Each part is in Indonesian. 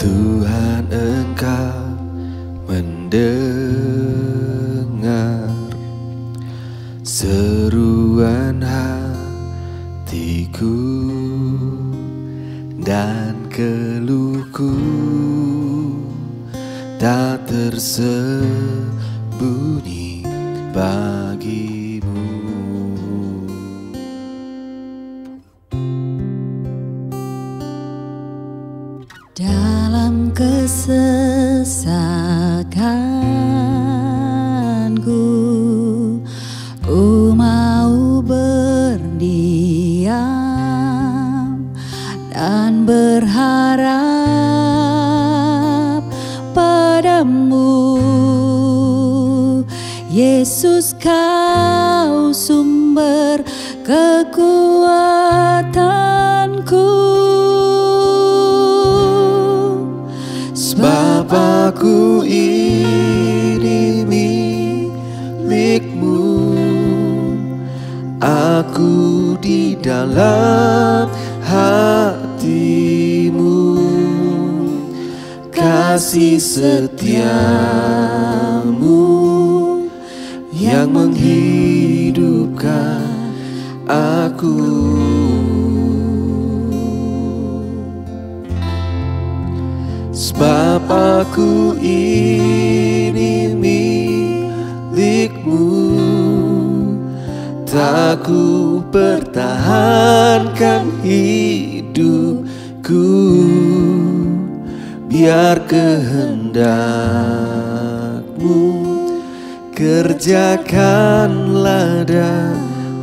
Tuhan, Engkau mendengar seruan hatiku dan keluhku tak tersembunyi bagimu. Dalam kesesakanku, ku mau berdiam dan berharap padamu. Yesus, Kau sumber kekuatanku. Sebab aku ini milik-Mu, aku di dalam hati-Mu. Kasih setia-Mu yang menghidupkan aku. Sebab aku ini milik-Mu, tak ku pertahankan hidupku, biar kehendak-Mu kerjakanlah dalamku.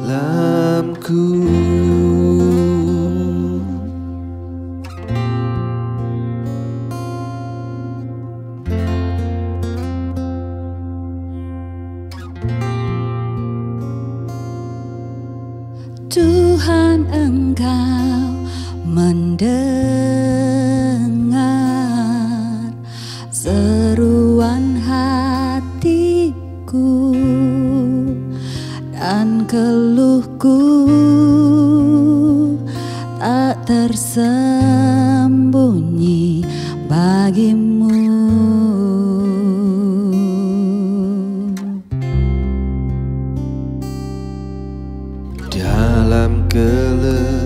Tuhan, Engkau mendengar seruan hatiku dan keluhku tak tersembunyi bagimu. Dalam kelemahanku,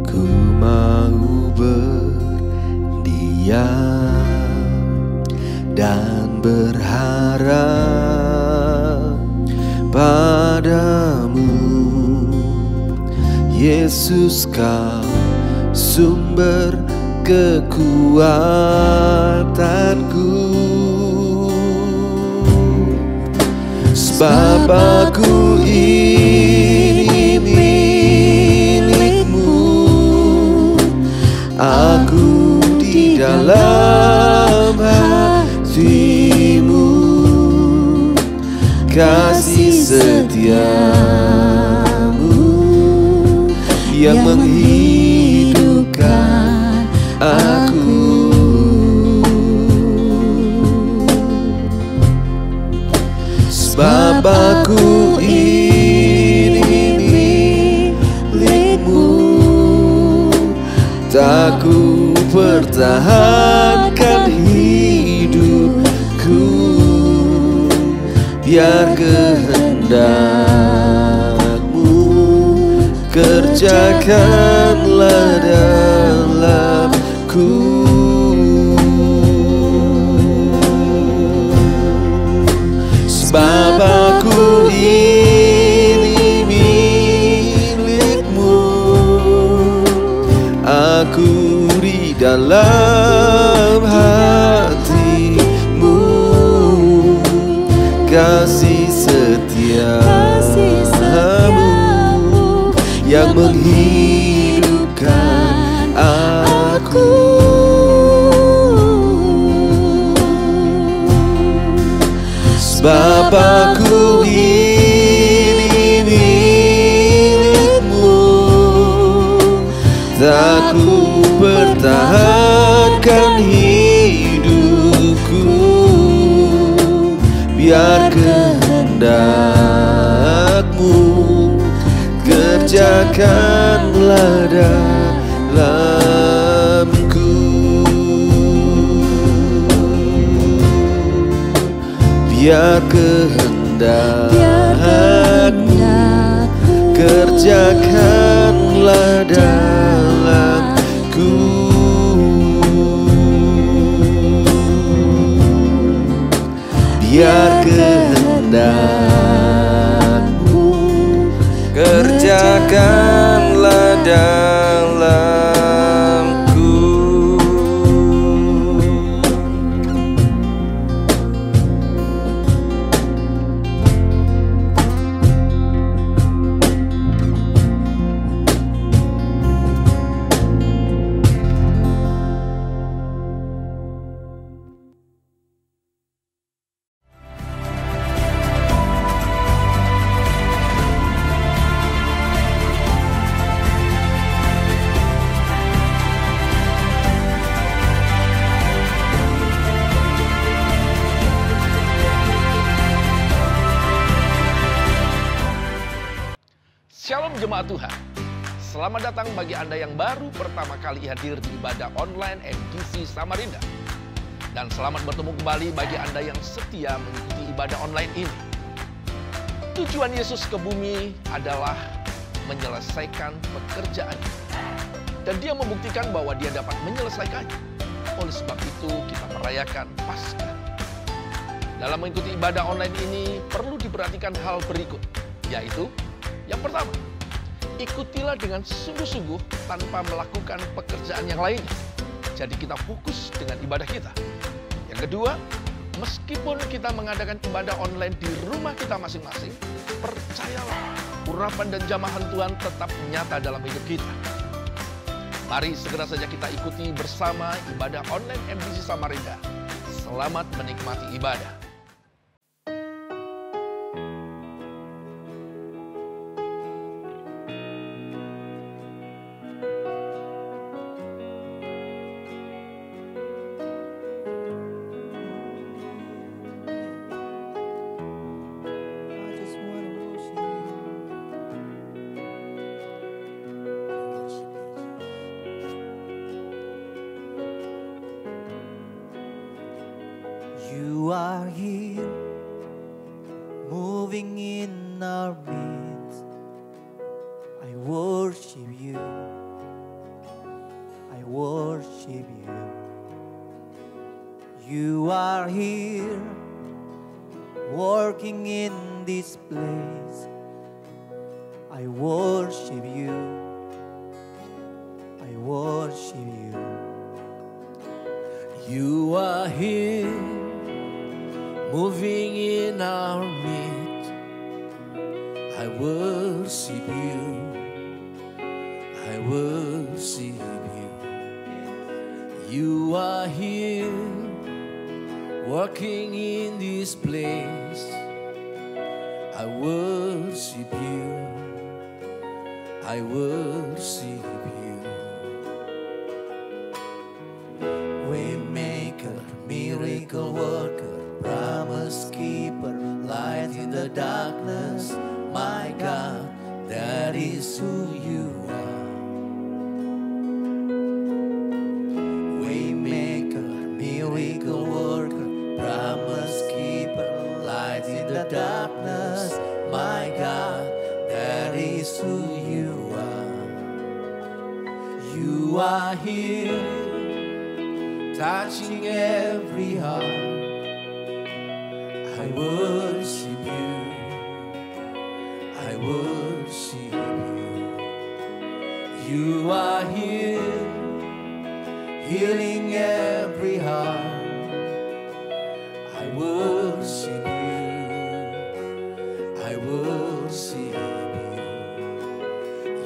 ku mau berdiam dan berharap padamu. Yesus, Kau sumber kekuatanku. Sebab aku ini milik-Mu, aku di dalam hati-Mu. Kasih setia-Mu yang menghidupkan aku. Sebab aku ini milik-Mu, tak ku pertahankan hidupku, biar kehendak-Mu kerjakanlah dalamku. Sebab aku ini milik-Mu, aku di dalam hati-Mu. Kasih setia-Mu yang menghidupkan aku. Sebab aku ini milik-Mu, tak ku pertahankan hidupku, biar kehendak-Mu kerja Kerjakanlah dalamku, biar kehendakmu kerjakanlah dalamku, biar kehendakmu kerjakanlah dalamku. Shalom jemaat Tuhan. Selamat datang bagi Anda yang baru pertama kali hadir di ibadah online MGC Samarinda. Dan selamat bertemu kembali bagi Anda yang setia mengikuti ibadah online ini. Tujuan Yesus ke bumi adalah menyelesaikan pekerjaan. Dan Dia membuktikan bahwa Dia dapat menyelesaikannya. Oleh sebab itu kita merayakan Paskah. Dalam mengikuti ibadah online ini perlu diperhatikan hal berikut, yaitu yang pertama, ikutilah dengan sungguh-sungguh tanpa melakukan pekerjaan yang lainnya. Jadi kita fokus dengan ibadah kita. Yang kedua, meskipun kita mengadakan ibadah online di rumah kita masing-masing, percayalah, urapan dan jamahan Tuhan tetap nyata dalam hidup kita. Mari segera saja kita ikuti bersama ibadah online MGC Samarinda. Selamat menikmati ibadah. You are here, moving in our midst. I worship you, I worship you. You are here, working in this place. I worship you, I worship you. You are here, moving in our midst. I worship you, I worship you. You are here, working in this place. I worship you, I worship you. Waymaker, miracle worker, promise keeper, light in the darkness. My God, that is who you are. Waymaker, miracle worker, promise keeper, light in the darkness. My God, that is who you are. You are here, touching every heart. I worship you, I worship you. You are here, healing every heart. I worship you, I worship you.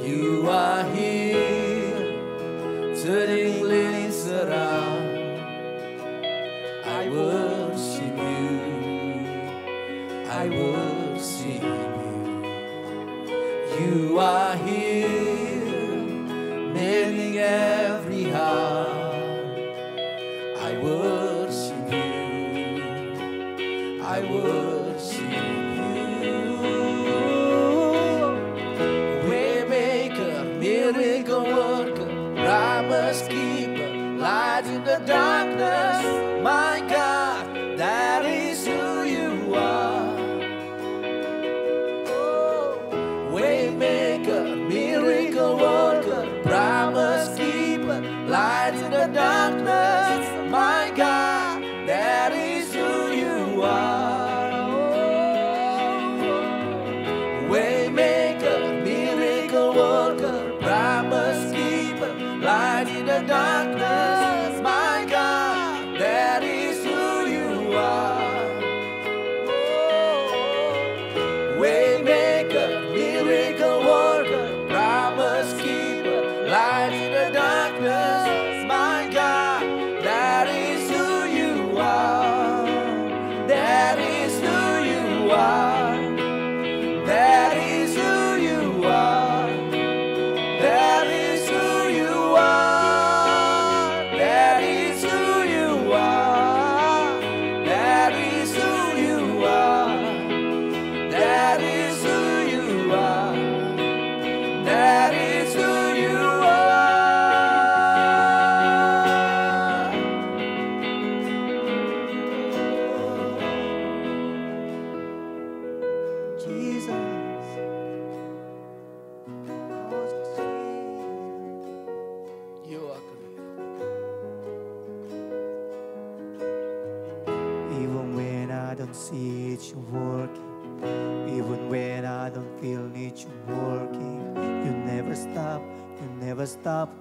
You are here, turning lilies around. I worship you, I worship you. You are here, mending every heart. I worship you, I worship you. Waymaker, miracle worker, promise keeper, light in the darkness. My God, that is who you are. Oh, waymaker, miracle worker, promise keeper, light in the darkness. My God, that is who you are. Waymaker, miracle worker, promise keeper, light in the darkness. My God, that is who you are. Waymaker, miracle worker, promise keeper, light in the darkness. My God, that is who you are. That is who you are. That is who you are. That is who you are. That is who you are. That is who you are. That is who you are. That is who you are. Jesus. You are great. Even when I don't see it, you're working. Even when I don't feel it, you're working. You never stop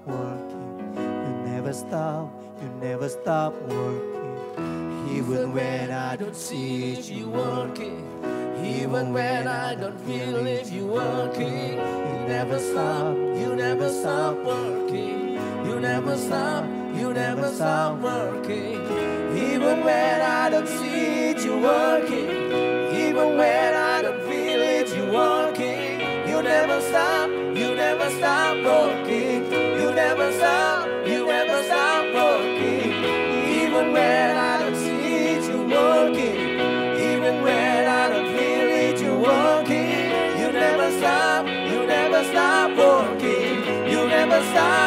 working. You never stop working. Even when I don't see it, you working. Even when I don't feel it, you working. You never stop working. You never stop working. Even when I don't see it, you working. Even when I don't feel it, you working. You never stop working. You never stop working. Even when I don't see it, you working. Even when I don't feel it, you working. You never stop working. You never stop working. You never stop.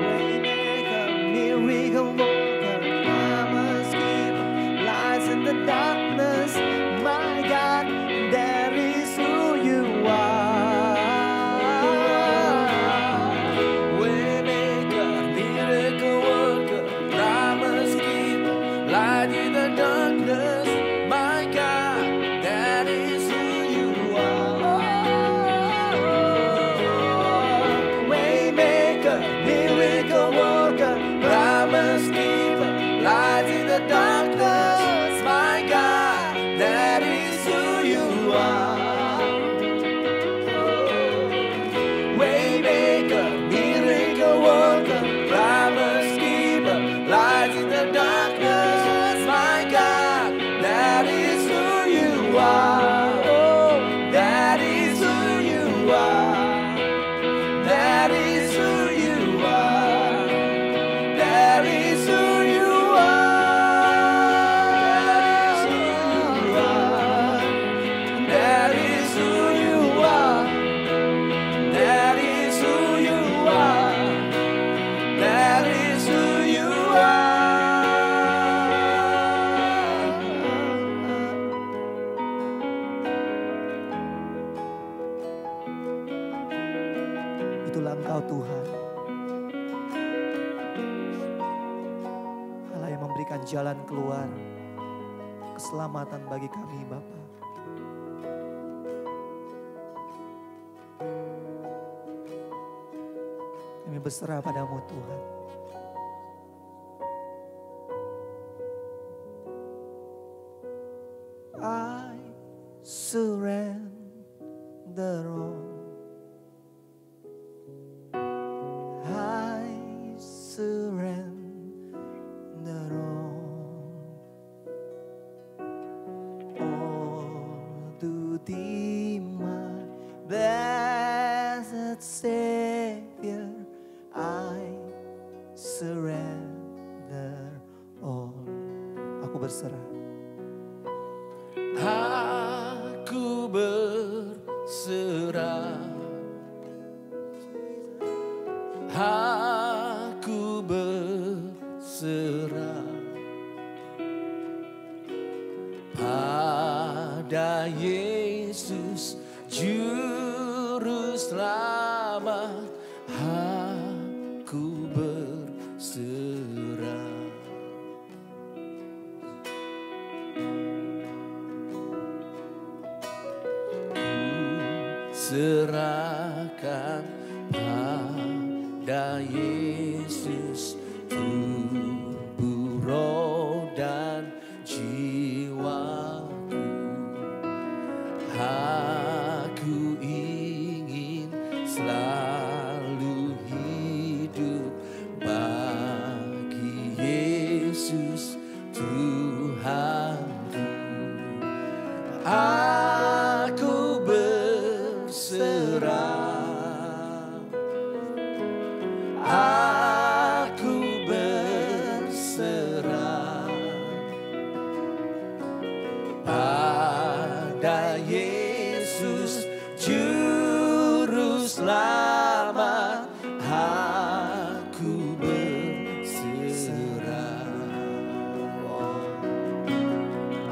Waymaker, miracle worker, promise keeper, lights in the darkness. My God, that is who you are. Waymaker, miracle worker, promise keeper, light in the darkness. My God, that is who you are. Waymaker, miracle worker, promise keeper, light in the darkness. My God, that is who you are. Waymaker, miracle worker, promise keeper, light in the darkness. My God, that is who you are. That is who you are. That is who you are. That is who you are. That is who you are. That is who you are. That is who you are. itulah Engkau Tuhan. Allah yang memberikan jalan keluar, keselamatan bagi kami Bapa. Kami berserah padamu Tuhan. I surrender all. surrender all. Aku berserah. Aku berserah. Aku berserah pada Yesus Juru Selamat. Aku berserah. Serahkan pada Yesus tubuh, roh dan jiwaku. Aku ingin selalu hidup bagi Yesus Tuhanku. Aku berserah. Aku berserah pada Yesus Juru Selamat. Aku berserah.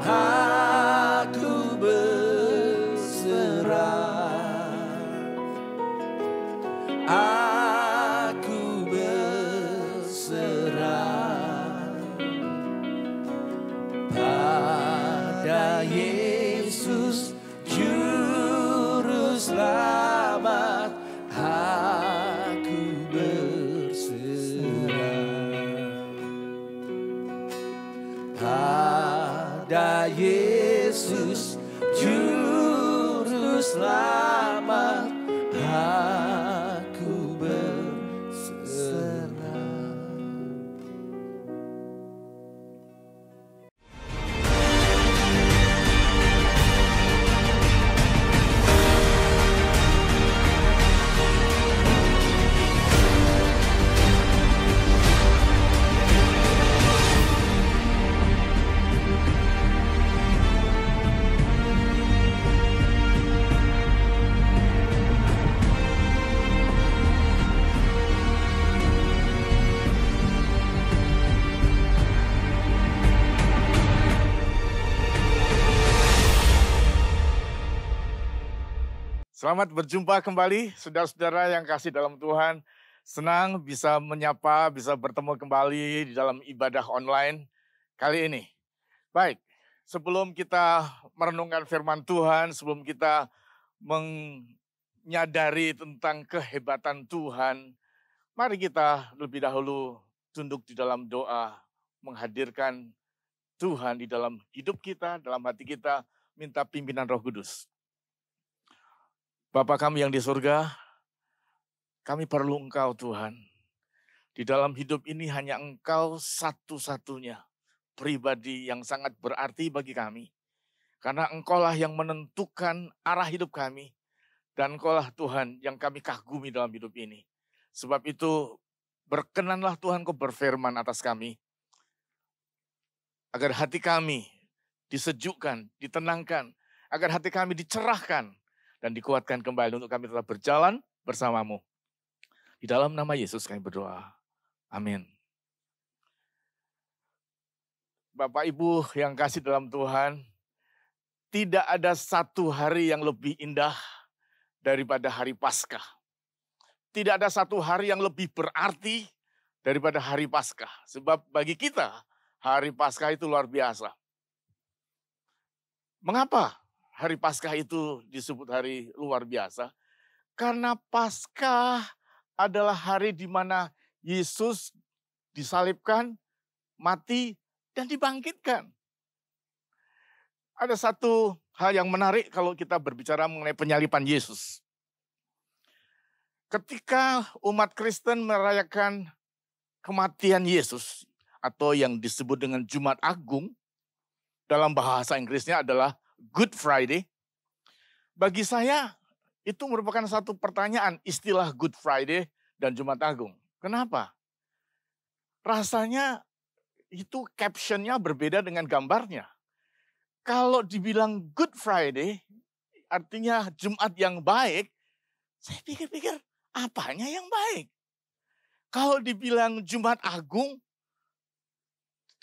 Aku berserah. Aku berserah pada Yesus Juru Selamat. Aku berserah pada Yesus Juru Selamat. Aku berserah. Selamat berjumpa kembali, saudara-saudara yang kasih dalam Tuhan. Senang bisa menyapa, bisa bertemu kembali di dalam ibadah online kali ini. Baik, sebelum kita merenungkan firman Tuhan, sebelum kita menyadari tentang kehebatan Tuhan, mari kita lebih dahulu tunduk di dalam doa, menghadirkan Tuhan di dalam hidup kita, dalam hati kita, minta pimpinan Roh Kudus. Bapa kami yang di surga, kami perlu Engkau Tuhan. Di dalam hidup ini hanya Engkau satu-satunya pribadi yang sangat berarti bagi kami. Karena Engkaulah yang menentukan arah hidup kami. Dan Engkaulah Tuhan yang kami kagumi dalam hidup ini. Sebab itu berkenanlah Tuhan Kau berfirman atas kami. Agar hati kami disejukkan, ditenangkan. Agar hati kami dicerahkan. Dan dikuatkan kembali untuk kami tetap berjalan bersamamu. Di dalam nama Yesus kami berdoa. Amin. Bapak Ibu yang kasih dalam Tuhan, tidak ada satu hari yang lebih indah daripada hari Paskah. Tidak ada satu hari yang lebih berarti daripada hari Paskah. Sebab bagi kita, hari Paskah itu luar biasa. Mengapa hari Paskah itu disebut hari luar biasa? Karena Paskah adalah hari di mana Yesus disalibkan, mati, dan dibangkitkan. Ada satu hal yang menarik kalau kita berbicara mengenai penyaliban Yesus. Ketika umat Kristen merayakan kematian Yesus, atau yang disebut dengan Jumat Agung, dalam bahasa Inggrisnya adalah Good Friday. Bagi saya itu merupakan satu pertanyaan, istilah Good Friday dan Jumat Agung. Kenapa? rasanya itu captionnya berbeda dengan gambarnya. Kalau dibilang Good Friday, artinya Jumat yang baik, saya pikir-pikir apanya yang baik? Kalau dibilang Jumat Agung,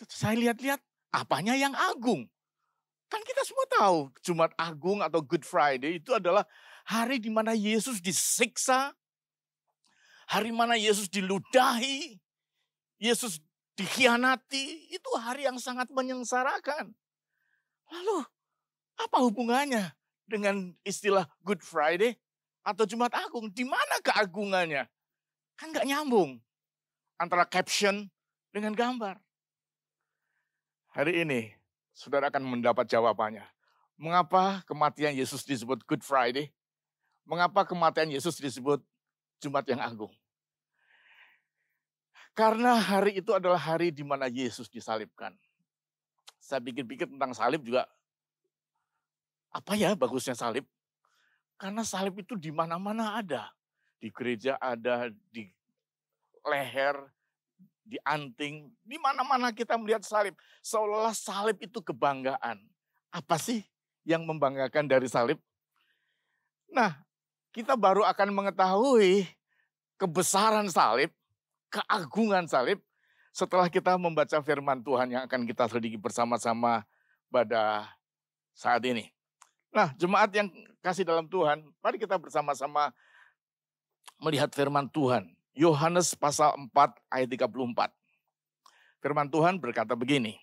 saya lihat-lihat apanya yang agung? Kan kita semua tahu Jumat Agung atau Good Friday itu adalah hari di mana Yesus disiksa, hari mana Yesus diludahi, Yesus dikhianati, itu hari yang sangat menyengsarakan. Lalu apa hubungannya dengan istilah Good Friday atau Jumat Agung? Di mana keagungannya? Kan gak nyambung antara caption dengan gambar. Hari ini saudara akan mendapat jawabannya. Mengapa kematian Yesus disebut Good Friday? Mengapa kematian Yesus disebut Jumat yang Agung? Karena hari itu adalah hari di mana Yesus disalibkan. Saya pikir-pikir tentang salib juga, apa ya bagusnya salib? Karena salib itu di mana-mana ada. Di gereja ada, di leher, di anting, di mana-mana kita melihat salib. Seolah-olah salib itu kebanggaan. Apa sih yang membanggakan dari salib? Nah, kita baru akan mengetahui kebesaran salib, keagungan salib, setelah kita membaca firman Tuhan yang akan kita selidiki bersama-sama pada saat ini. Nah, jemaat yang kasih dalam Tuhan, mari kita bersama-sama melihat firman Tuhan. Yohanes pasal 4 ayat 34. Firman Tuhan berkata begini.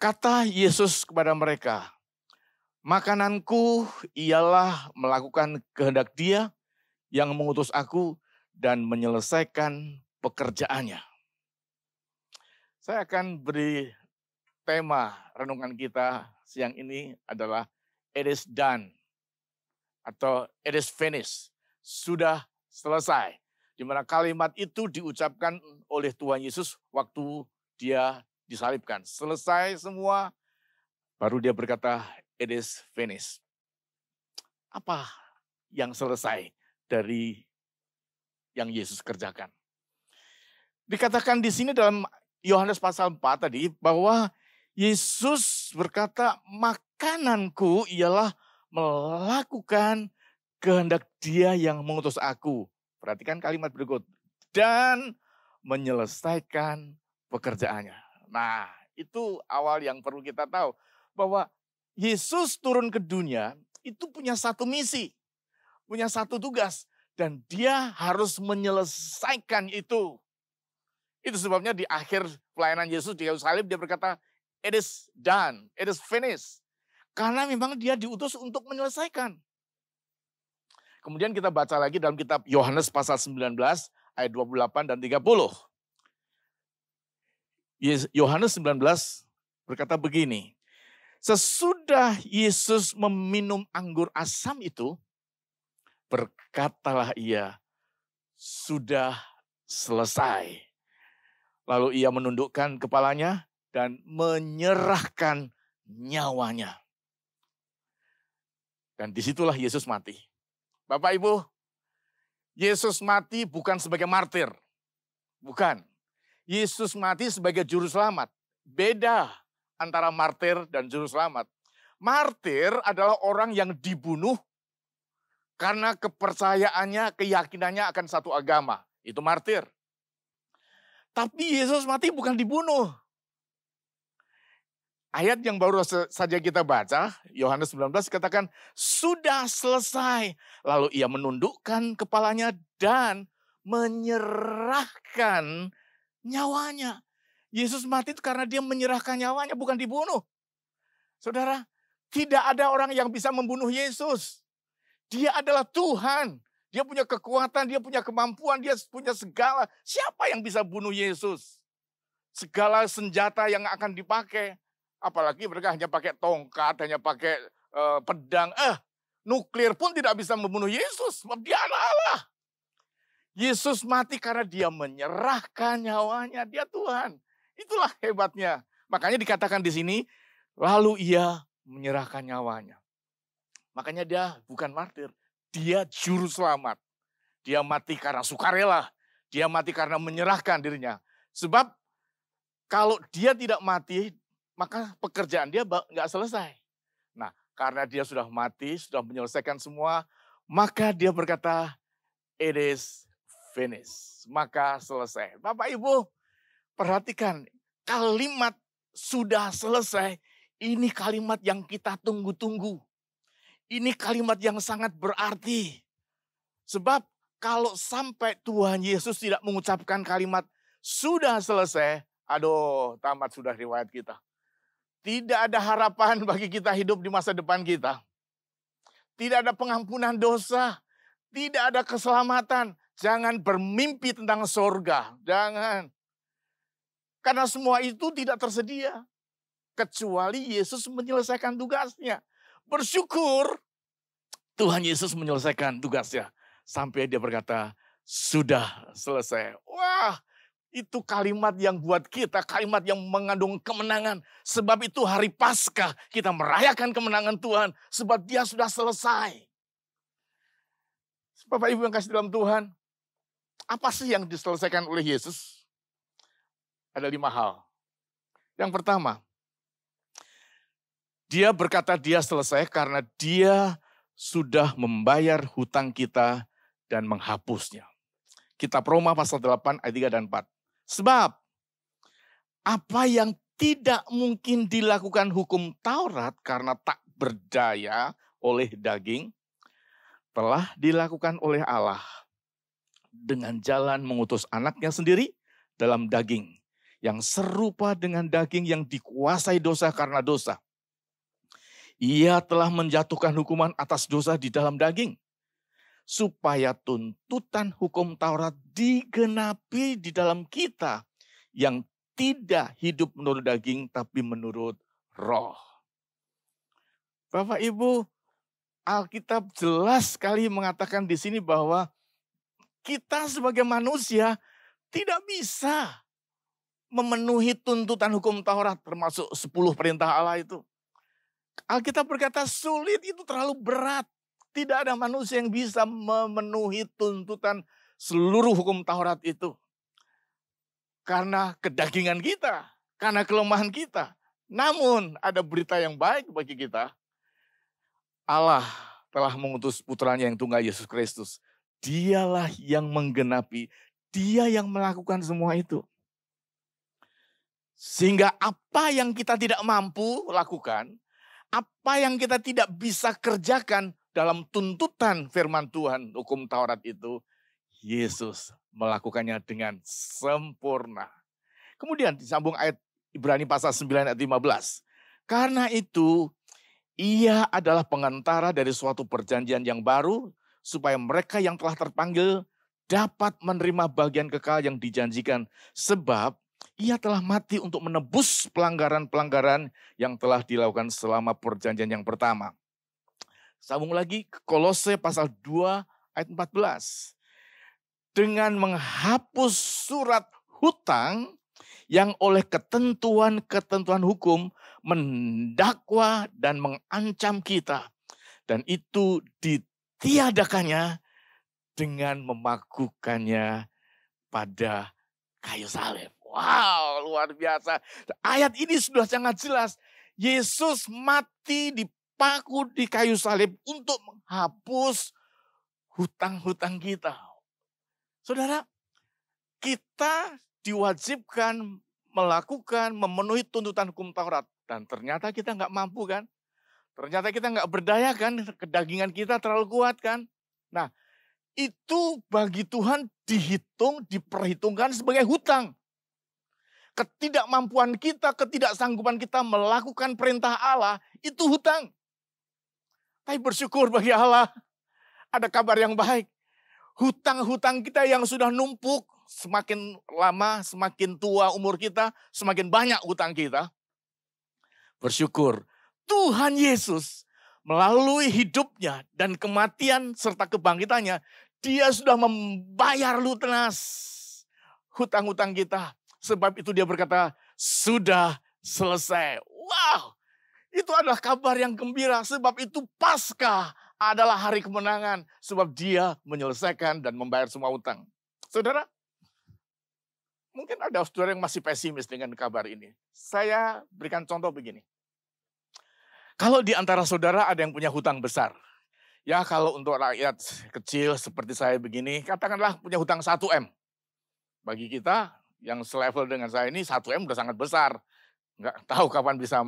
Kata Yesus kepada mereka, makananku ialah melakukan kehendak Dia yang mengutus aku dan menyelesaikan pekerjaannya. Saya akan beri tema renungan kita siang ini adalah It is done atau It is finished. Sudah selesai. Di mana kalimat itu diucapkan oleh Tuhan Yesus waktu Dia disalibkan. Selesai semua, baru Dia berkata, it is finished. Apa yang selesai dari yang Yesus kerjakan? Dikatakan di sini dalam Yohanes pasal 4 tadi, bahwa Yesus berkata, makananku ialah melakukan kehendak Dia yang mengutus aku. Perhatikan kalimat berikut. Dan menyelesaikan pekerjaannya. Nah, itu awal yang perlu kita tahu. Bahwa Yesus turun ke dunia itu punya satu misi. Punya satu tugas. Dan Dia harus menyelesaikan itu. Itu sebabnya di akhir pelayanan Yesus di kayu salib Dia berkata, it is done, it is finished. Karena memang Dia diutus untuk menyelesaikan. Kemudian kita baca lagi dalam kitab Yohanes pasal 19 ayat 28 dan 30. Yohanes 19 berkata begini. Sesudah Yesus meminum anggur asam itu, berkatalah Ia, sudah selesai. Lalu Ia menundukkan kepalanya dan menyerahkan nyawanya. Dan disitulah Yesus mati. Bapak Ibu, Yesus mati bukan sebagai martir. Bukan. Yesus mati sebagai juru selamat. Beda antara martir dan juru selamat. Martir adalah orang yang dibunuh karena kepercayaannya, keyakinannya akan satu agama. Itu martir. Tapi Yesus mati bukan dibunuh. Ayat yang baru saja kita baca, Yohanes 19 katakan, sudah selesai. Lalu Ia menundukkan kepalanya dan menyerahkan nyawanya. Yesus mati itu karena Dia menyerahkan nyawanya, bukan dibunuh. Saudara, tidak ada orang yang bisa membunuh Yesus. Dia adalah Tuhan. Dia punya kekuatan, Dia punya kemampuan, Dia punya segala. Siapa yang bisa bunuh Yesus? Segala senjata yang akan dipakai. Apalagi mereka hanya pakai tongkat, hanya pakai pedang. Nuklir pun tidak bisa membunuh Yesus. Sebab Dia adalah Allah. Yesus mati karena Dia menyerahkan nyawanya. Dia Tuhan. Itulah hebatnya. Makanya dikatakan di sini, lalu Ia menyerahkan nyawanya. Makanya Dia bukan martir. Dia juru selamat. Dia mati karena sukarela. Dia mati karena menyerahkan dirinya. Sebab kalau dia tidak mati, maka pekerjaan dia nggak selesai. Nah, karena dia sudah mati, sudah menyelesaikan semua, maka dia berkata, it is finished. Maka selesai. Bapak Ibu, perhatikan kalimat sudah selesai. Ini kalimat yang kita tunggu-tunggu. Ini kalimat yang sangat berarti. Sebab kalau sampai Tuhan Yesus tidak mengucapkan kalimat sudah selesai, aduh, tamat sudah riwayat kita. Tidak ada harapan bagi kita hidup di masa depan kita. Tidak ada pengampunan dosa. Tidak ada keselamatan. Jangan bermimpi tentang sorga. Jangan. Karena semua itu tidak tersedia. Kecuali Yesus menyelesaikan tugasnya. Bersyukur Tuhan Yesus menyelesaikan tugasnya. Sampai dia berkata, sudah selesai. Wah, itu kalimat yang buat kita, kalimat yang mengandung kemenangan. Sebab itu hari Paskah kita merayakan kemenangan Tuhan. Sebab dia sudah selesai. Bapak Ibu yang kasih dalam Tuhan, apa sih yang diselesaikan oleh Yesus? Ada 5 hal. Yang pertama, dia berkata dia selesai karena dia sudah membayar hutang kita dan menghapusnya. Kitab Roma pasal 8 ayat 3 dan 4. Sebab apa yang tidak mungkin dilakukan hukum Taurat karena tak berdaya oleh daging, telah dilakukan oleh Allah dengan jalan mengutus anaknya sendiri dalam daging, yang serupa dengan daging yang dikuasai dosa karena dosa. Ia telah menjatuhkan hukuman atas dosa di dalam daging, supaya tuntutan hukum Taurat digenapi di dalam kita yang tidak hidup menurut daging tapi menurut roh. Bapak Ibu, Alkitab jelas sekali mengatakan di sini bahwa kita sebagai manusia tidak bisa memenuhi tuntutan hukum Taurat termasuk 10 perintah Allah itu. Alkitab berkata sulit, itu terlalu berat. Tidak ada manusia yang bisa memenuhi tuntutan seluruh hukum Taurat itu. Karena kedagingan kita, karena kelemahan kita. Namun ada berita yang baik bagi kita. Allah telah mengutus putranya yang tunggal Yesus Kristus. Dialah yang menggenapi, dia yang melakukan semua itu. Sehingga apa yang kita tidak mampu lakukan, apa yang kita tidak bisa kerjakan dalam tuntutan firman Tuhan, hukum Taurat itu, Yesus melakukannya dengan sempurna. Kemudian disambung ayat Ibrani pasal 9 ayat 15. Karena itu, ia adalah pengantara dari suatu perjanjian yang baru, supaya mereka yang telah terpanggil dapat menerima bagian kekal yang dijanjikan. Sebab ia telah mati untuk menebus pelanggaran-pelanggaran yang telah dilakukan selama perjanjian yang pertama. Sambung lagi ke Kolose pasal 2 ayat 14. Dengan menghapus surat hutang yang oleh ketentuan-ketentuan hukum mendakwa dan mengancam kita. Dan itu ditiadakannya dengan memakukannya pada kayu salib. Wow, luar biasa. Ayat ini sudah sangat jelas. Yesus mati dipaku di kayu salib untuk menghapus hutang-hutang kita. Saudara, kita diwajibkan melakukan, memenuhi tuntutan hukum Taurat. Dan ternyata kita nggak mampu kan. Ternyata kita nggak berdaya kan. Kedagingan kita terlalu kuat kan. Nah, itu bagi Tuhan diperhitungkan sebagai hutang. Ketidakmampuan kita, ketidaksanggupan kita melakukan perintah Allah, itu hutang. Tapi bersyukur bagi Allah, ada kabar yang baik. Hutang-hutang kita yang sudah numpuk, semakin lama, semakin tua umur kita, semakin banyak hutang kita. Bersyukur, Tuhan Yesus melalui hidupnya dan kematian serta kebangkitannya, dia sudah membayar lunas hutang-hutang kita. Sebab itu dia berkata, sudah selesai. Wow, itu adalah kabar yang gembira. Sebab itu Paskah adalah hari kemenangan. Sebab dia menyelesaikan dan membayar semua hutang. Saudara, Mungkin ada saudara yang masih pesimis dengan kabar ini. Saya berikan contoh begini. Kalau di antara saudara ada yang punya hutang besar. Ya kalau untuk rakyat kecil seperti saya begini, katakanlah punya hutang 1M. Bagi kita yang selevel dengan saya ini 1M udah sangat besar. Nggak tahu kapan bisa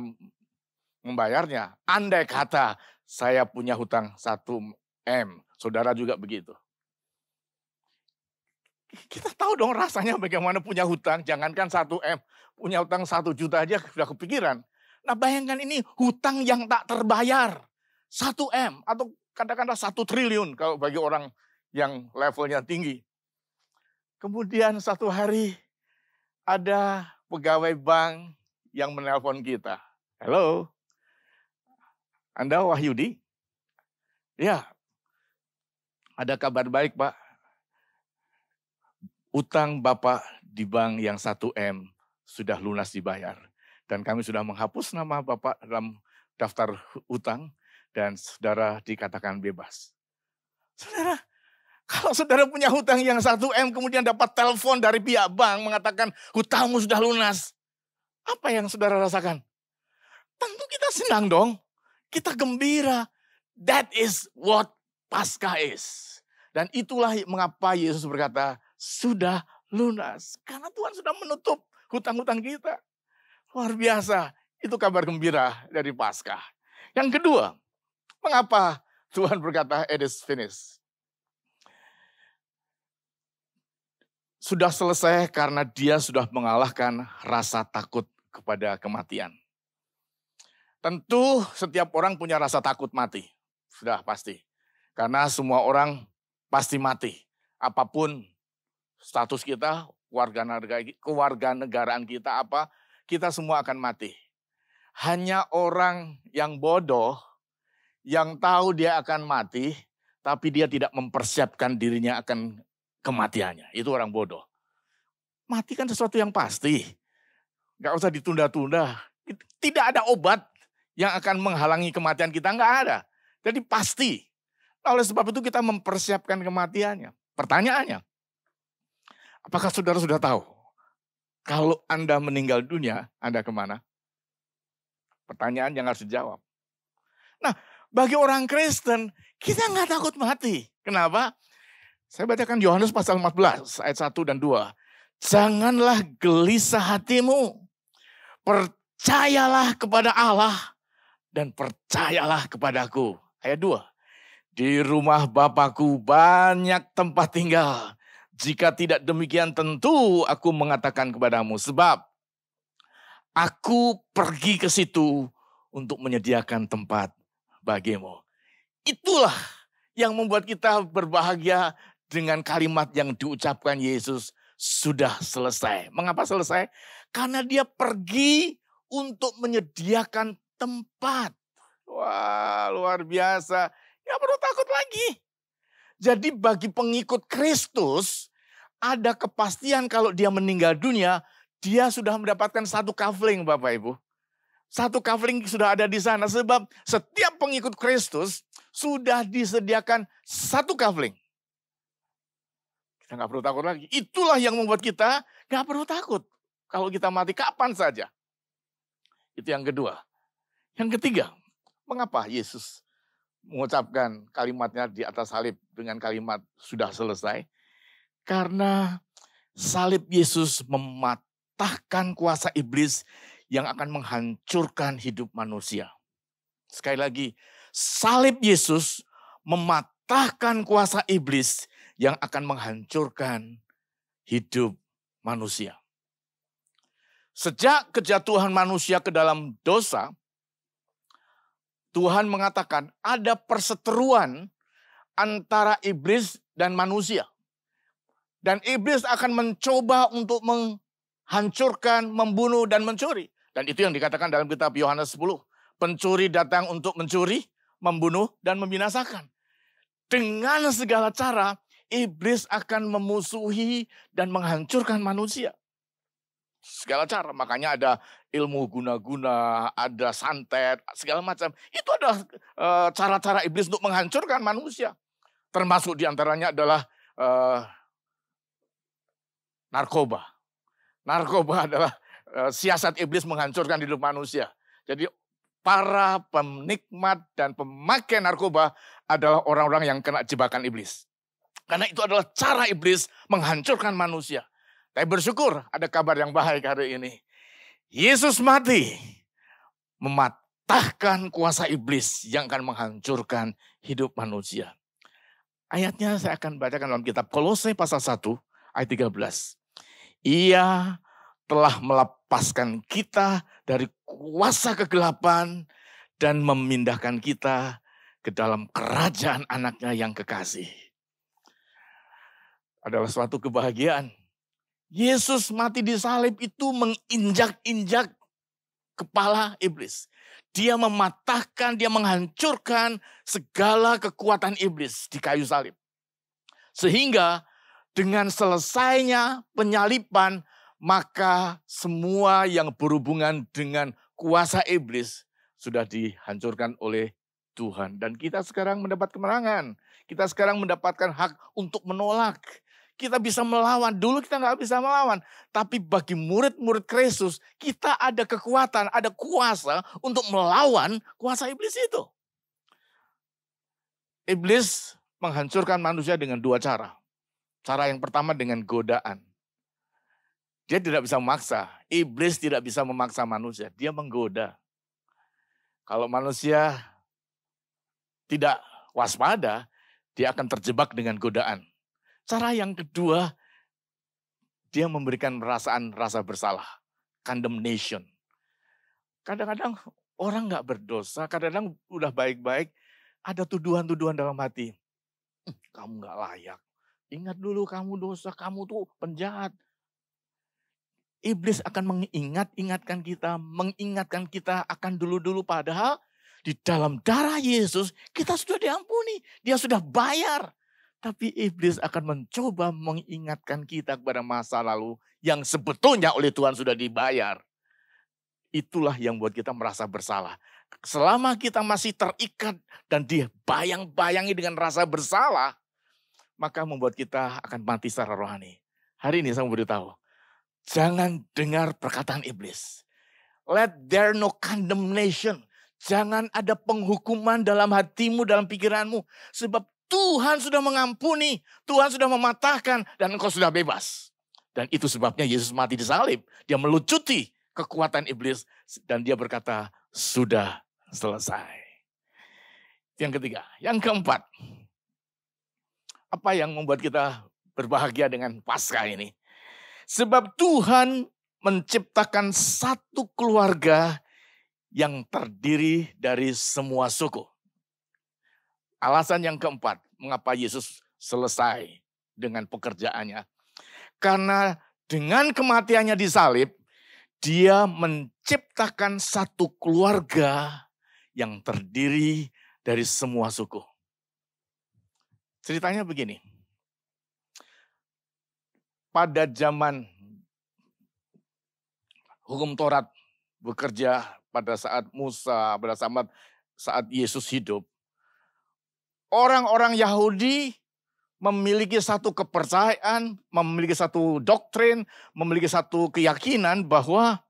membayarnya. Andai kata saya punya hutang 1M, saudara juga begitu. Kita tahu dong rasanya bagaimana punya hutang, jangankan 1M, punya hutang 1 juta aja sudah kepikiran. Nah bayangkan ini hutang yang tak terbayar, 1M atau katakanlah 1 triliun kalau bagi orang yang levelnya tinggi. Kemudian satu hari ada pegawai bank yang menelpon kita. Halo, Anda Wahyudi? Ya, ada kabar baik Pak. Utang Bapak di bank yang 1M sudah lunas dibayar. Dan kami sudah menghapus nama Bapak dalam daftar utang dan saudara dikatakan bebas. Saudara, kalau saudara punya hutang yang 1M kemudian dapat telepon dari pihak bank mengatakan hutangmu sudah lunas. Apa yang saudara rasakan? Tentu kita senang dong. Kita gembira. That is what Paskah is. Dan itulah mengapa Yesus berkata, sudah lunas. Karena Tuhan sudah menutup hutang-hutang kita. Luar biasa. Itu kabar gembira dari Paskah. Yang kedua, mengapa Tuhan berkata, it is finished? Sudah selesai karena dia sudah mengalahkan rasa takut kepada kematian. Tentu setiap orang punya rasa takut mati. Sudah pasti. Karena semua orang pasti mati. Apapun status kita, kewarganegaraan kita apa, kita semua akan mati. Hanya orang yang bodoh, yang tahu dia akan mati, tapi dia tidak mempersiapkan dirinya akan kematiannya. Itu orang bodoh. Mati kan sesuatu yang pasti. Gak usah ditunda-tunda. Tidak ada obat yang akan menghalangi kematian kita, nggak ada. Jadi pasti. Oleh sebab itu kita mempersiapkan kematiannya. Pertanyaannya, apakah saudara sudah tahu? Kalau Anda meninggal dunia, Anda kemana? Pertanyaan yang harus dijawab. Nah, bagi orang Kristen, kita nggak takut mati. Kenapa? Saya bacakan Yohanes pasal 14, ayat 1 dan 2. Janganlah gelisah hatimu. Percayalah kepada Allah dan percayalah kepadaku. Ayat 2. Di rumah Bapakku banyak tempat tinggal. Jika tidak demikian tentu aku mengatakan kepadamu. Sebab aku pergi ke situ untuk menyediakan tempat bagimu. Itulah yang membuat kita berbahagia dengan kalimat yang diucapkan Yesus. Sudah selesai. Mengapa selesai? Karena dia pergi untuk menyediakan tempat. Wah, luar biasa. Nggak perlu takut lagi. Jadi bagi pengikut Kristus, ada kepastian kalau dia meninggal dunia, dia sudah mendapatkan 1 kafling Bapak Ibu. 1 kafling sudah ada di sana. Sebab setiap pengikut Kristus sudah disediakan 1 kafling. Kita nggak perlu takut lagi. Itulah yang membuat kita nggak perlu takut. Kalau kita mati kapan saja. Itu yang kedua. Yang ketiga, mengapa Yesus mengucapkan kalimatnya di atas salib dengan kalimat sudah selesai? Karena salib Yesus mematahkan kuasa iblis yang akan menghancurkan hidup manusia. Sekali lagi, salib Yesus mematahkan kuasa iblis yang akan menghancurkan hidup manusia. Sejak kejatuhan manusia ke dalam dosa, Tuhan mengatakan ada perseteruan antara iblis dan manusia. Dan iblis akan mencoba untuk menghancurkan, membunuh, dan mencuri. Dan itu yang dikatakan dalam kitab Yohanes 10. Pencuri datang untuk mencuri, membunuh, dan membinasakan. Dengan segala cara, iblis akan memusuhi dan menghancurkan manusia. Segala cara, makanya ada ilmu guna-guna, ada santet, segala macam. Itu adalah cara-cara iblis untuk menghancurkan manusia. Termasuk diantaranya adalah narkoba. Narkoba adalah siasat iblis menghancurkan hidup manusia. Jadi para penikmat dan pemakai narkoba adalah orang-orang yang kena jebakan iblis. Karena itu adalah cara iblis menghancurkan manusia. Tapi bersyukur ada kabar yang baik hari ini. Yesus mati mematahkan kuasa iblis yang akan menghancurkan hidup manusia. Ayatnya saya akan bacakan dalam kitab Kolose pasal 1 ayat 13. Ia telah melepaskan kita dari kuasa kegelapan dan memindahkan kita ke dalam kerajaan anaknya yang kekasih. Adalah suatu kebahagiaan. Yesus mati di salib itu menginjak-injak kepala iblis. Dia mematahkan, dia menghancurkan segala kekuatan iblis di kayu salib. Sehingga dengan selesainya penyaliban, maka semua yang berhubungan dengan kuasa iblis sudah dihancurkan oleh Tuhan. Dan kita sekarang mendapat kemenangan. Kita sekarang mendapatkan hak untuk menolak. Kita bisa melawan. Dulu kita nggak bisa melawan. Tapi bagi murid-murid Kristus, kita ada kekuatan, ada kuasa untuk melawan kuasa iblis itu. Iblis menghancurkan manusia dengan dua cara. Cara yang pertama dengan godaan. Dia tidak bisa memaksa. Iblis tidak bisa memaksa manusia. Dia menggoda. Kalau manusia tidak waspada, dia akan terjebak dengan godaan. Cara yang kedua, dia memberikan perasaan rasa bersalah. Condemnation. Kadang-kadang orang gak berdosa, kadang-kadang udah baik-baik, ada tuduhan-tuduhan dalam hati. Kamu gak layak. Ingat dulu kamu dosa, kamu tuh penjahat. Iblis akan mengingatkan kita akan dulu-dulu, padahal di dalam darah Yesus kita sudah diampuni. Dia sudah bayar. Tapi iblis akan mencoba mengingatkan kita kepada masa lalu yang sebetulnya oleh Tuhan sudah dibayar. Itulah yang buat kita merasa bersalah. Selama kita masih terikat dan dibayang-bayangi dengan rasa bersalah, maka membuat kita akan mati secara rohani. Hari ini saya mau beritahu, jangan dengar perkataan iblis. Let there no condemnation. Jangan ada penghukuman dalam hatimu, dalam pikiranmu. Sebab Tuhan sudah mengampuni, Tuhan sudah mematahkan, dan engkau sudah bebas. Dan itu sebabnya Yesus mati di salib. Dia melucuti kekuatan iblis, dan dia berkata, sudah selesai. Yang ketiga. Yang keempat. Apa yang membuat kita berbahagia dengan Paskah ini? Sebab Tuhan menciptakan satu keluarga yang terdiri dari semua suku. Alasan yang keempat, mengapa Yesus selesai dengan pekerjaannya. Karena dengan kematiannya di salib, dia menciptakan satu keluarga yang terdiri dari semua suku. Ceritanya begini. Pada zaman hukum Taurat bekerja pada saat Musa, pada saat Yesus hidup, orang-orang Yahudi memiliki satu kepercayaan, memiliki satu doktrin, memiliki satu keyakinan bahwa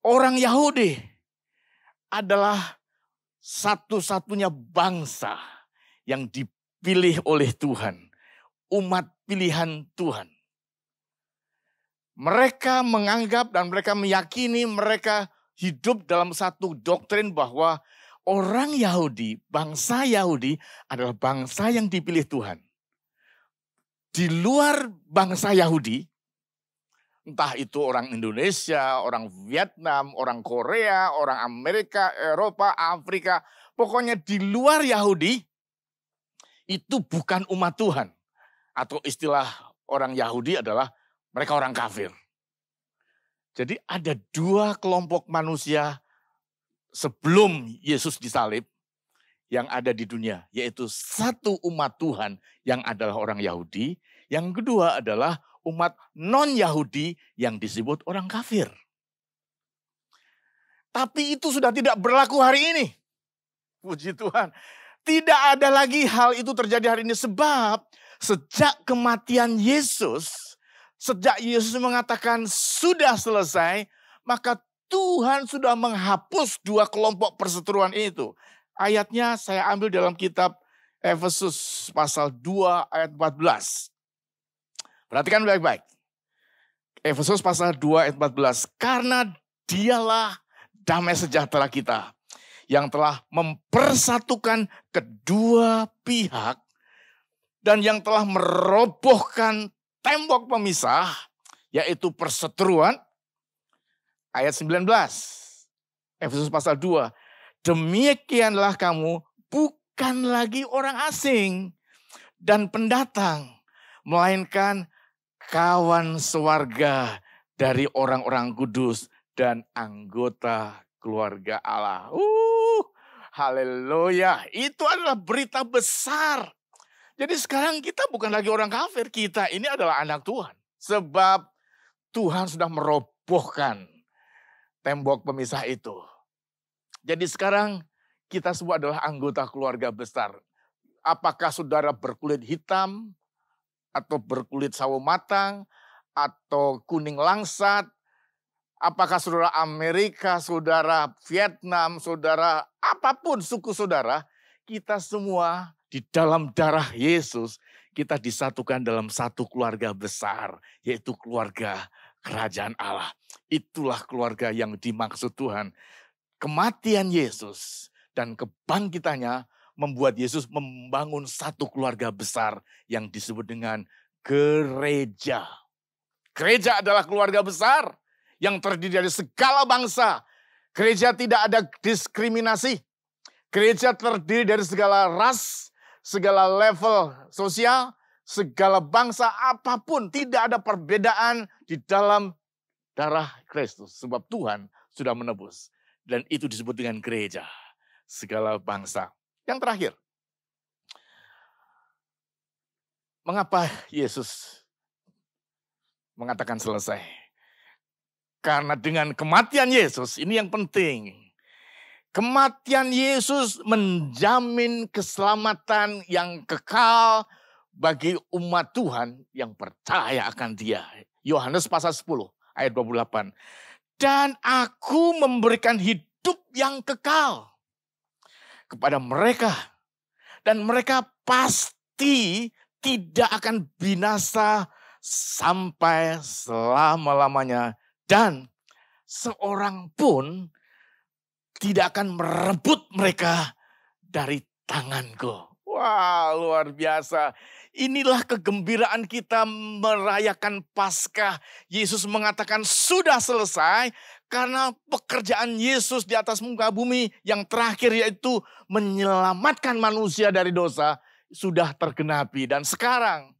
orang Yahudi adalah satu-satunya bangsa yang dipilih oleh Tuhan, umat pilihan Tuhan. Mereka menganggap dan mereka meyakini, mereka hidup dalam satu doktrin bahwa orang Yahudi, bangsa Yahudi adalah bangsa yang dipilih Tuhan. Di luar bangsa Yahudi, entah itu orang Indonesia, orang Vietnam, orang Korea, orang Amerika, Eropa, Afrika, pokoknya di luar Yahudi, itu bukan umat Tuhan. Atau istilah orang Yahudi adalah mereka orang kafir. Jadi ada dua kelompok manusia sebelum Yesus disalib yang ada di dunia. Yaitu satu umat Tuhan yang adalah orang Yahudi. Yang kedua adalah umat non-Yahudi yang disebut orang kafir. Tapi itu sudah tidak berlaku hari ini. Puji Tuhan. Tidak ada lagi hal itu terjadi hari ini. Sebab sejak kematian Yesus, Sejak Yesus mengatakan sudah selesai, maka Tuhan sudah menghapus dua kelompok perseteruan itu. Ayatnya saya ambil dalam kitab Efesus pasal 2 ayat 14. Perhatikan baik-baik. Efesus pasal 2 ayat 14. Karena dialah damai sejahtera kita yang telah mempersatukan kedua pihak dan yang telah merobohkan tembok pemisah, yaitu perseteruan. Ayat 19. Efesus pasal 2. Demikianlah kamu bukan lagi orang asing dan pendatang, melainkan kawan sewarga dari orang-orang kudus dan anggota keluarga Allah. Haleluya. Itu adalah berita besar. Jadi sekarang kita bukan lagi orang kafir. Kita ini adalah anak Tuhan. Sebab Tuhan sudah merobohkan tembok pemisah itu. Jadi sekarang kita semua adalah anggota keluarga besar. Apakah saudara berkulit hitam, atau berkulit sawo matang, atau kuning langsat, apakah saudara Amerika, saudara Vietnam, saudara apapun suku saudara, kita semua di dalam darah Yesus, kita disatukan dalam satu keluarga besar, yaitu keluarga kerajaan Allah. Itulah keluarga yang dimaksud Tuhan. Kematian Yesus dan kebangkitannya membuat Yesus membangun satu keluarga besar yang disebut dengan gereja. Gereja adalah keluarga besar yang terdiri dari segala bangsa. Gereja tidak ada diskriminasi. Gereja terdiri dari segala ras, segala level sosial, segala bangsa apapun. Tidak ada perbedaan di dalam darah Kristus. Sebab Tuhan sudah menebus. Dan itu disebut dengan gereja. Segala bangsa. Yang terakhir. Mengapa Yesus mengatakan selesai? Karena dengan kematian Yesus, ini yang penting. Kematian Yesus menjamin keselamatan yang kekal bagi umat Tuhan yang percaya akan Dia. Yohanes pasal 10 ayat 28. Dan aku memberikan hidup yang kekal kepada mereka. Dan mereka pasti tidak akan binasa sampai selama-lamanya. Dan seorang pun tidak akan merebut mereka dari tanganku. Wah, luar biasa. Inilah kegembiraan kita merayakan Paskah. Yesus mengatakan sudah selesai karena pekerjaan Yesus di atas muka bumi yang terakhir yaitu menyelamatkan manusia dari dosa sudah tergenapi. Dan sekarang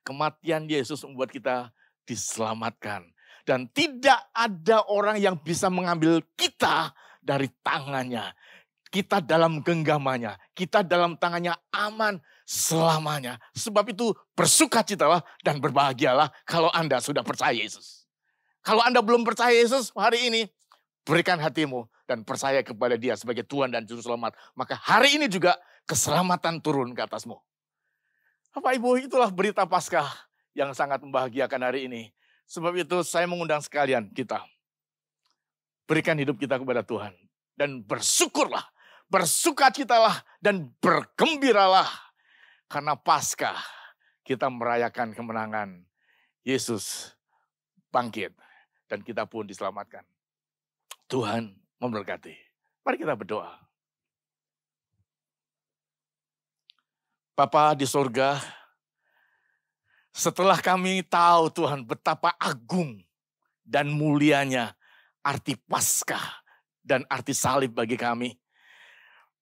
kematian Yesus membuat kita diselamatkan. Dan tidak ada orang yang bisa mengambil kita dari tangannya. Kita dalam genggamannya, kita dalam tangannya aman selamanya. Sebab itu bersukacitalah dan berbahagialah kalau Anda sudah percaya Yesus. Kalau Anda belum percaya Yesus hari ini, berikan hatimu dan percaya kepada Dia sebagai Tuhan dan Juru Selamat. Maka hari ini juga keselamatan turun ke atasmu. Bapak Ibu, itulah berita Paskah yang sangat membahagiakan hari ini. Sebab itu saya mengundang sekalian kita. Berikan hidup kita kepada Tuhan. Dan bersyukurlah, bersukacitalah dan bergembiralah. Karena Paskah kita merayakan kemenangan Yesus bangkit. Dan kita pun diselamatkan. Tuhan memberkati. Mari kita berdoa. Bapa di sorga, setelah kami tahu Tuhan betapa agung dan mulianya arti Paskah dan arti salib bagi kami.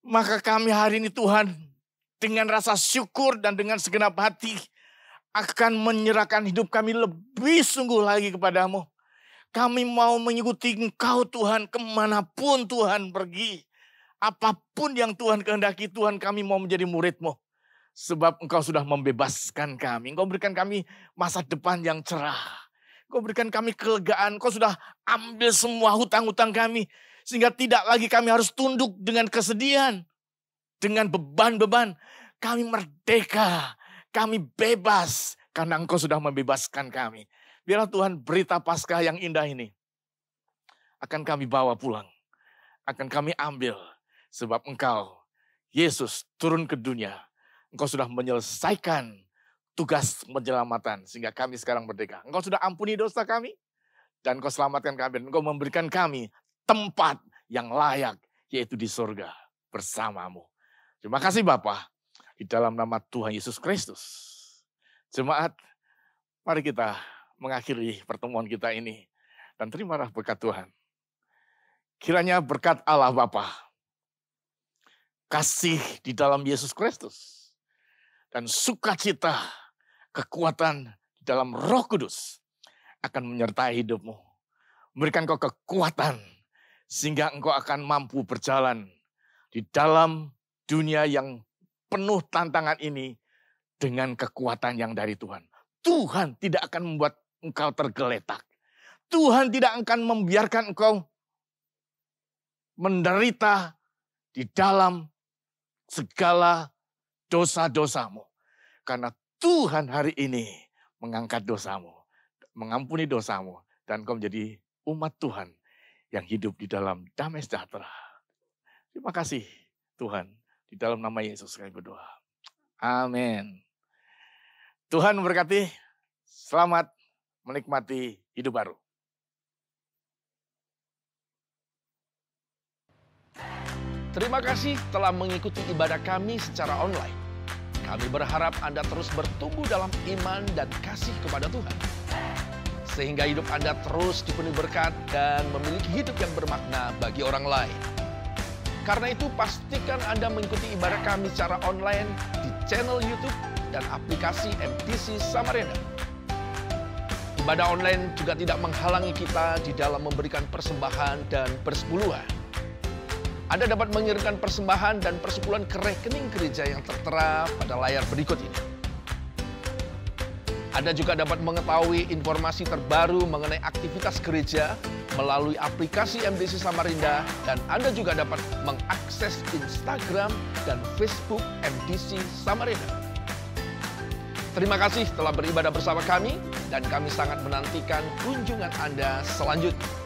Maka kami hari ini Tuhan dengan rasa syukur dan dengan segenap hati akan menyerahkan hidup kami lebih sungguh lagi kepadamu. Kami mau mengikuti Engkau Tuhan kemanapun Tuhan pergi. Apapun yang Tuhan kehendaki Tuhan kami mau menjadi murid-Mu. Sebab Engkau sudah membebaskan kami. Engkau berikan kami masa depan yang cerah. Engkau berikan kami kelegaan. Engkau sudah ambil semua hutang-hutang kami. Sehingga tidak lagi kami harus tunduk dengan kesedihan. Dengan beban-beban. Kami merdeka. Kami bebas. karena Engkau sudah membebaskan kami. Biarlah Tuhan berita Paskah yang indah ini akan kami bawa pulang, akan kami ambil. Sebab Engkau, Yesus, turun ke dunia. Engkau sudah menyelesaikan tugas penyelamatan sehingga kami sekarang merdeka. Engkau sudah ampuni dosa kami dan Engkau selamatkan kami. Engkau memberikan kami tempat yang layak, yaitu di surga bersamamu. Terima kasih Bapa, di dalam nama Tuhan Yesus Kristus. Jemaat, mari kita mengakhiri pertemuan kita ini dan terimalah berkat Tuhan. Kiranya berkat Allah Bapa, kasih di dalam Yesus Kristus, dan sukacita, kekuatan di dalam Roh Kudus akan menyertai hidupmu. Memberikan kau kekuatan sehingga engkau akan mampu berjalan di dalam dunia yang penuh tantangan ini dengan kekuatan yang dari Tuhan. Tuhan tidak akan membuat engkau tergeletak. Tuhan tidak akan membiarkan engkau menderita di dalam segala dosa-dosamu. Karena Tuhan hari ini mengangkat dosamu, mengampuni dosamu, dan engkau menjadi umat Tuhan yang hidup di dalam damai sejahtera. Terima kasih Tuhan, di dalam nama Yesus kami berdoa. Amin. Tuhan memberkati, selamat menikmati hidup baru. Terima kasih telah mengikuti ibadah kami secara online. Kami berharap Anda terus bertumbuh dalam iman dan kasih kepada Tuhan, sehingga hidup Anda terus dipenuhi berkat dan memiliki hidup yang bermakna bagi orang lain. Karena itu pastikan Anda mengikuti ibadah kami secara online di channel YouTube dan aplikasi MTC Samarinda. Ibadah online juga tidak menghalangi kita di dalam memberikan persembahan dan persepuluhan. Anda dapat mengirimkan persembahan dan persepuluhan ke rekening gereja yang tertera pada layar berikut ini. Anda juga dapat mengetahui informasi terbaru mengenai aktivitas gereja melalui aplikasi MTC Samarinda, dan Anda juga dapat mengakses Instagram dan Facebook MTC Samarinda. Terima kasih telah beribadah bersama kami, dan kami sangat menantikan kunjungan Anda selanjutnya.